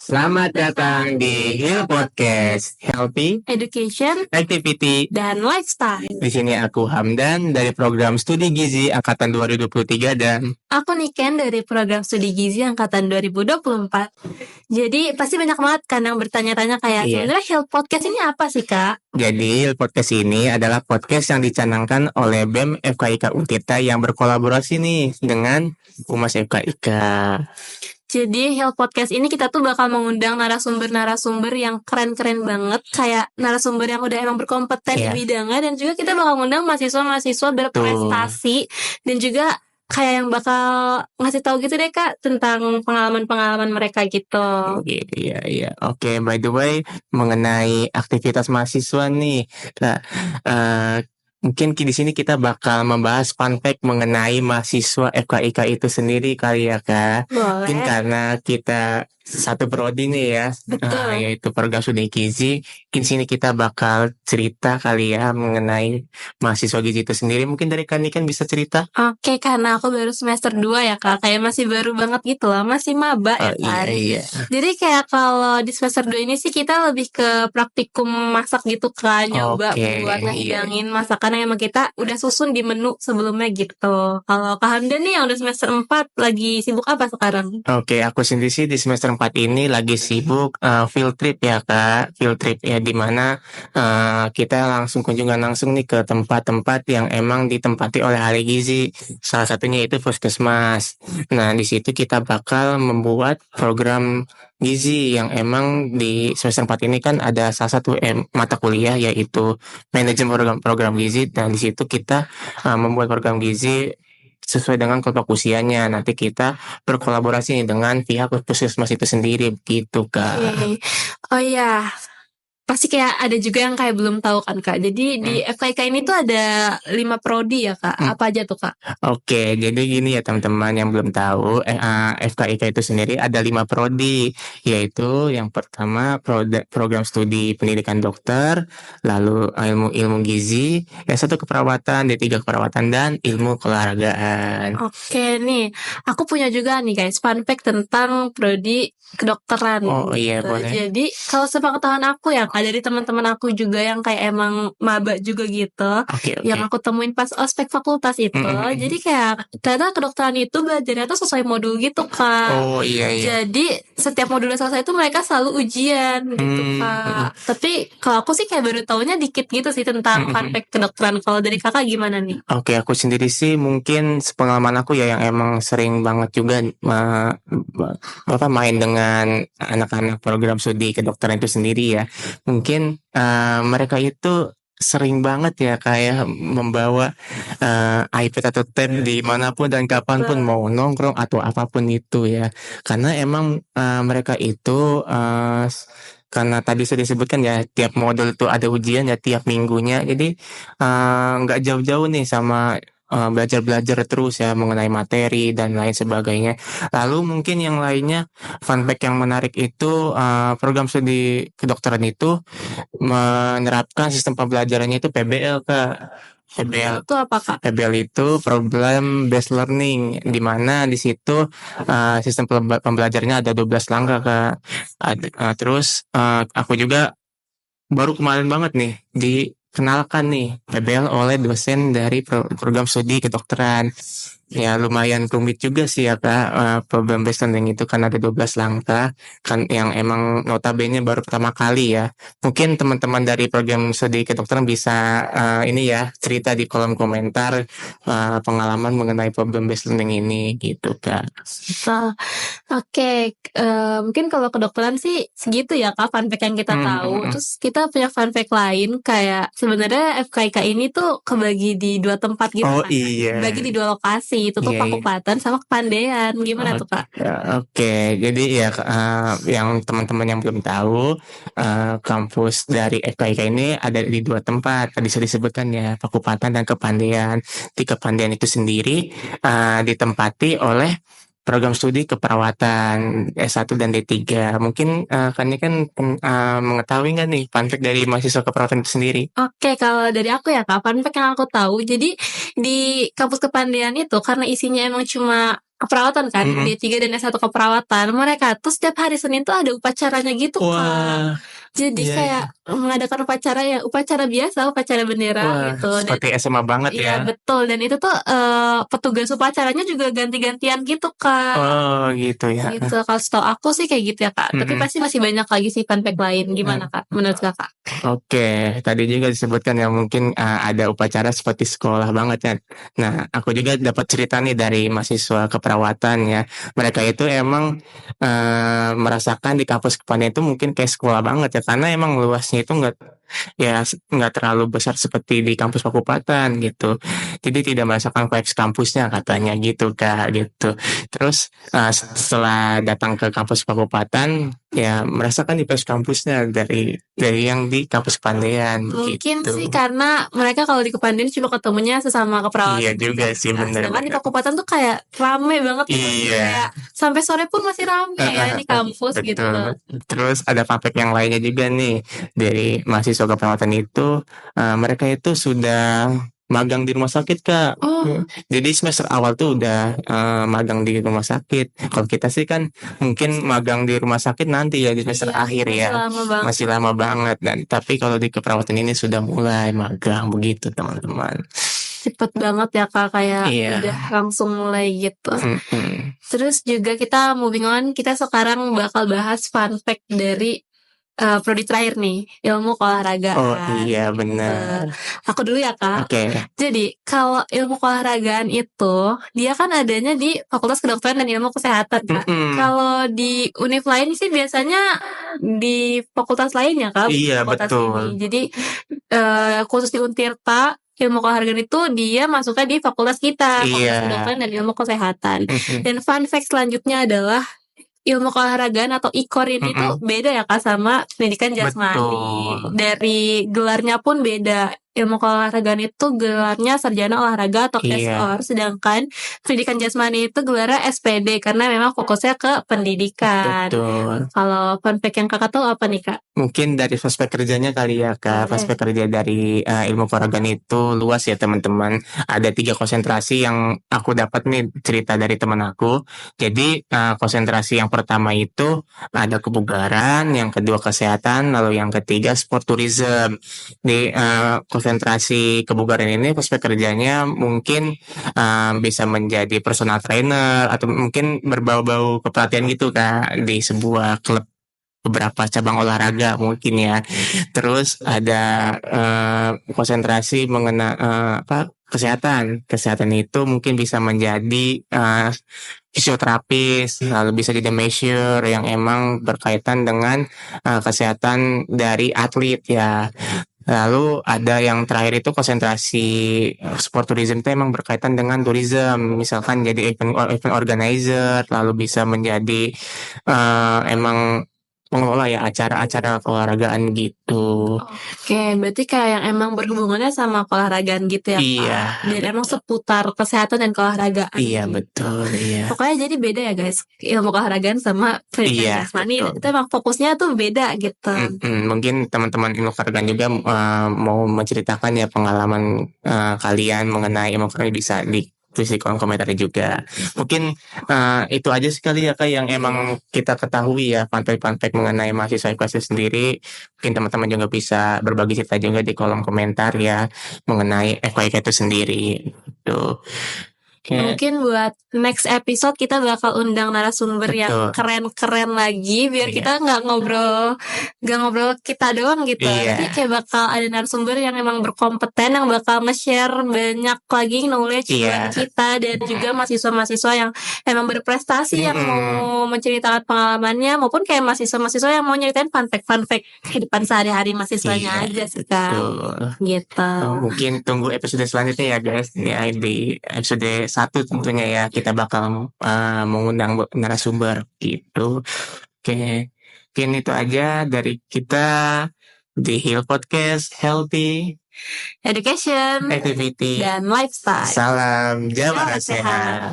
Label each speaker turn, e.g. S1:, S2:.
S1: Selamat datang di Hill Podcast, Healthy
S2: Education,
S1: Activity,
S2: dan Lifestyle.
S1: Di sini aku Hamdan dari program studi gizi angkatan 2023 dan
S2: Aku Niken dari program studi gizi angkatan 2024. Jadi pasti banyak banget kan yang bertanya-tanya kayak sebenarnya Hill Podcast ini apa sih, Kak?
S1: Jadi Hill Podcast ini adalah podcast yang dicanangkan oleh BEM FKIK Untirta yang berkolaborasi nih dengan Humas FKIK.
S2: Jadi Hill Podcast ini kita tuh bakal mengundang narasumber-narasumber yang keren-keren banget, kayak narasumber yang udah emang berkompeten di bidangnya, dan juga kita bakal mengundang mahasiswa-mahasiswa berprestasi dan juga kayak yang bakal ngasih tahu gitu deh Kak tentang pengalaman-pengalaman mereka gitu.
S1: Iya. Oke, by the way, mengenai aktivitas mahasiswa nih, Kak, mungkin di sini kita bakal membahas fun fact mengenai mahasiswa FKIK itu sendiri kali ya, Kak.
S2: Boleh.
S1: Mungkin karena kita satu prodi nih ya, yaitu program studi gizi. Mungkin sini kita bakal cerita kali ya mengenai mahasiswa gizi itu sendiri. Mungkin dari Kak Niken bisa cerita?
S2: Oke, karena aku baru semester 2 ya Kak, kayak masih baru banget gitu loh, masih maba ya kan.
S1: Iya.
S2: Jadi kayak kalau di semester 2 ini sih kita lebih ke praktikum masak gitu kan, nyoba buat ngehidangin masakan yang emang kita udah susun di menu sebelumnya gitu. Kalau Kak Hamdan nih yang udah semester 4 lagi sibuk apa sekarang?
S1: Oke, aku sendiri sih di semester 4 ini lagi sibuk field trip ya Kak. Field trip ya di mana kita langsung kunjungan langsung nih ke tempat-tempat yang emang ditempati oleh ahli gizi. Salah satunya itu puskesmas. Nah, di situ kita bakal membuat program gizi yang emang di semester 4 ini kan ada salah satu mata kuliah yaitu manajemen program gizi, dan di situ kita membuat program gizi sesuai dengan kelompok usianya. Nanti kita berkolaborasi nih dengan pihak puskesmas itu sendiri gitu, Kak.
S2: Oh iya, pasti kayak ada juga yang kayak belum tahu kan Kak. Jadi di FKIK ini tuh ada 5 prodi ya Kak. Apa aja tuh Kak?
S1: Oke, jadi gini ya teman-teman yang belum tahu, FKIK itu sendiri ada 5 prodi, yaitu yang pertama program studi pendidikan dokter, lalu ilmu gizi, yang satu keperawatan, D3 keperawatan, dan ilmu keolahragaan.
S2: Oke nih, aku punya juga nih guys fun fact tentang prodi kedokteran.
S1: Oh iya, boleh.
S2: Jadi kalau sepengetahuan aku ya Kak, dari teman-teman aku juga yang kayak emang maba juga gitu, yang aku temuin pas ospek fakultas itu, jadi kayak ternyata kedokteran itu belajarnya tuh sesuai modul gitu Kak.
S1: Oh iya.
S2: Jadi setiap modulnya selesai itu mereka selalu ujian gitu Kak. Tapi kalau aku sih kayak baru taunya dikit gitu sih tentang fun fact kedokteran. Kalau dari kakak gimana nih?
S1: Oke, aku sendiri sih mungkin sepengalaman aku ya yang emang sering banget juga main dengan anak-anak program studi kedokteran itu sendiri ya. Mungkin mereka itu sering banget ya kayak membawa iPad atau tab dimanapun dan kapanpun, mau nongkrong atau apapun itu ya. Karena emang mereka itu karena tadi sudah disebutkan ya tiap modul itu ada ujian ya tiap minggunya. Jadi nggak jauh-jauh nih sama belajar terus ya mengenai materi dan lain sebagainya. Lalu mungkin yang lainnya fun fact yang menarik itu program studi kedokteran itu menerapkan sistem pembelajarannya itu PBL, Kak. PBL
S2: itu apa Kak?
S1: PBL itu problem based learning, di mana di situ sistem pembelajarannya ada 12 langkah, Kak. Terus aku juga baru kemarin banget nih dikenalkan nih PBL oleh dosen dari program studi kedokteran. Ya lumayan rumit juga sih ya Kak, problem based learning itu kan ada 12 langkah kan yang emang notabene baru pertama kali ya. Mungkin teman-teman dari program studi kedokteran bisa ini ya cerita di kolom komentar pengalaman mengenai problem based learning ini gitu Kak.
S2: Oke, mungkin kalau kedokteran sih segitu ya Kak fun fact yang kita tahu. Terus kita punya fun fact lain kayak sebenarnya FKIK ini tuh kebagi di 2 tempat gitu kan.
S1: Iya.
S2: Bagi di 2 lokasi, itu tuh Pakupatan sama Kepandean. Gimana tuh Kak?
S1: Oke, jadi ya yang teman-teman yang belum tahu, kampus dari FKIK ini ada di 2 tempat. Tadi sudah disebutkan ya, Pakupatan dan Kepandean. Di Kepandean itu sendiri ditempati oleh program studi keperawatan S1 dan D3. Mungkin kan ini kan mengetahui nggak nih fun fact dari mahasiswa keperawatan itu sendiri?
S2: Oke, kalau dari aku ya Kak, fun fact yang aku tahu, jadi di kampus kepandian itu karena isinya emang cuma keperawatan kan, D3 dan S1 keperawatan, mereka tuh setiap hari Senin tuh ada upacaranya gitu Kak.
S1: Wah,
S2: Jadi
S1: iya,
S2: kayak mengadakan upacara ya, upacara biasa, upacara bendera
S1: wah,
S2: gitu. Dan
S1: seperti SMA banget
S2: iya
S1: ya.
S2: betul, dan itu tuh petugas upacaranya juga ganti-gantian gitu Kak.
S1: Oh gitu ya.
S2: Gitu, kalau setahu aku sih kayak gitu ya Kak. Tapi
S1: Mm-mm.
S2: pasti masih banyak lagi sih fun fact lain. Gimana Kak, menurut Kakak?
S1: Oke, tadi juga disebutkan ya mungkin ada upacara seperti sekolah banget ya. Nah, aku juga dapat cerita nih dari mahasiswa keperawatan ya. Mereka itu emang merasakan di kampus kepandian itu mungkin kayak sekolah banget ya, karena emang luasnya itu nggak terlalu besar seperti di kampus fakultatan gitu. Jadi tidak merasakan vibes kampusnya katanya gitu Kak gitu. Terus setelah datang ke kampus fakultatan ya merasakan di vibes kampusnya dari yang di kampus kepandian
S2: Mungkin
S1: gitu.
S2: sih karena mereka kalau di Kepandian cuma ketemunya sesama keperawatan.
S1: Iya juga sih,
S2: Nah,
S1: bener
S2: sedangkan di
S1: banget.
S2: fakultatan tuh kayak rame banget gitu.
S1: Iya.
S2: Kayak sampai sore pun masih rame ya di kampus gitu.
S1: Betul. Terus ada fun fact yang lainnya juga nih dari mahasiswa keperawatan itu, mereka itu sudah magang di rumah sakit Kak.
S2: Oh.
S1: Jadi semester awal tuh udah magang di rumah sakit. Kalau kita sih kan mungkin magang di rumah sakit nanti ya di semester
S2: Iya,
S1: akhir ya.
S2: lama banget.
S1: Masih lama banget. Dan tapi kalau di keperawatan ini sudah mulai magang begitu teman-teman.
S2: Cepet banget ya Kak, kayak
S1: Iya.
S2: udah langsung mulai gitu.
S1: Mm-mm.
S2: Terus juga kita moving on, kita sekarang bakal bahas fun fact dari prodi terakhir nih, ilmu keolahragaan.
S1: Oh iya benar.
S2: Aku dulu ya Kak.
S1: Oke.
S2: Jadi kalau ilmu keolahragaan itu dia kan adanya di Fakultas Kedokteran dan Ilmu Kesehatan Kak. Kalau di univ lain sih biasanya di fakultas lainnya Kak.
S1: Iya
S2: Fakultas
S1: betul.
S2: ini. Jadi khusus di Untirta ilmu keolahragaan itu dia masuknya di fakultas kita, Fakultas Kedokteran dan Ilmu Kesehatan. Dan fun fact selanjutnya adalah ilmu keolahragaan atau IKOR ini tuh beda ya Kak sama pendidikan jasmani.
S1: Betul.
S2: Dari gelarnya pun beda. Ilmu keolahragaan itu gelarnya sarjana olahraga atau SOR, sedangkan pendidikan jasmani itu gelarnya SPD karena memang fokusnya ke pendidikan.
S1: Betul.
S2: Kalau fun fact yang Kakak tahu apa nih Kak?
S1: Mungkin dari prospek kerjanya kali ya Kak. Prospek kerja dari ilmu keolahragaan itu luas ya teman-teman. Ada 3 konsentrasi yang aku dapat nih cerita dari teman aku. Jadi konsentrasi yang pertama itu ada kebugaran, yang kedua kesehatan, lalu yang ketiga sport tourism. Di konsentrasi kebugaran ini prospek kerjanya mungkin bisa menjadi personal trainer atau mungkin berbau-bau kepelatihan gitu Kak di sebuah klub beberapa cabang olahraga mungkin ya. Terus ada konsentrasi mengenai kesehatan. Kesehatan itu mungkin bisa menjadi fisioterapis, lalu bisa jadi measure yang emang berkaitan dengan kesehatan dari atlet ya. Lalu ada yang terakhir itu konsentrasi sport tourism itu emang berkaitan dengan tourism, misalkan jadi event organizer, lalu bisa menjadi emang pengelola ya acara-acara keolahragaan gitu.
S2: Oke, berarti kayak yang emang berhubungannya sama keolahragaan gitu ya Kak?
S1: Iya.
S2: Dan emang seputar kesehatan dan keolahragaan.
S1: Iya betul, iya.
S2: Pokoknya jadi beda ya guys, ilmu keolahragaan sama pendidikan jasmani itu emang fokusnya tuh beda gitu.
S1: Mungkin teman-teman ilmu keolahragaan juga mau menceritakan ya pengalaman kalian mengenai ilmu keolahragaan bisa ditulis di kolom komentar juga. Mungkin itu aja sekali ya Kak yang emang kita ketahui ya fun fact mengenai mahasiswa IPS sendiri. Mungkin teman-teman juga bisa berbagi cerita juga di kolom komentar ya mengenai FYK itu sendiri. Tuh.
S2: Mungkin buat next episode kita bakal undang narasumber yang keren-keren lagi biar kita nggak ngobrol kita doang gitu. Jadi kayak bakal ada narasumber yang emang berkompeten yang bakal nge-share banyak lagi knowledge buat kita dan juga mahasiswa-mahasiswa yang emang berprestasi yang mau menceritakan pengalamannya maupun kayak mahasiswa-mahasiswa yang mau nyeritain fun fact kehidupan sehari-hari mahasiswanya aja sih kan. Gitu.
S1: Mungkin tunggu episode selanjutnya ya guys ya di episode 1 tentunya ya kita bakal mengundang narasumber gitu. Oke. Mungkin itu aja dari kita di Heal Podcast, Healthy
S2: Education
S1: Activity
S2: dan Lifestyle.
S1: Salam Jawa Sehat.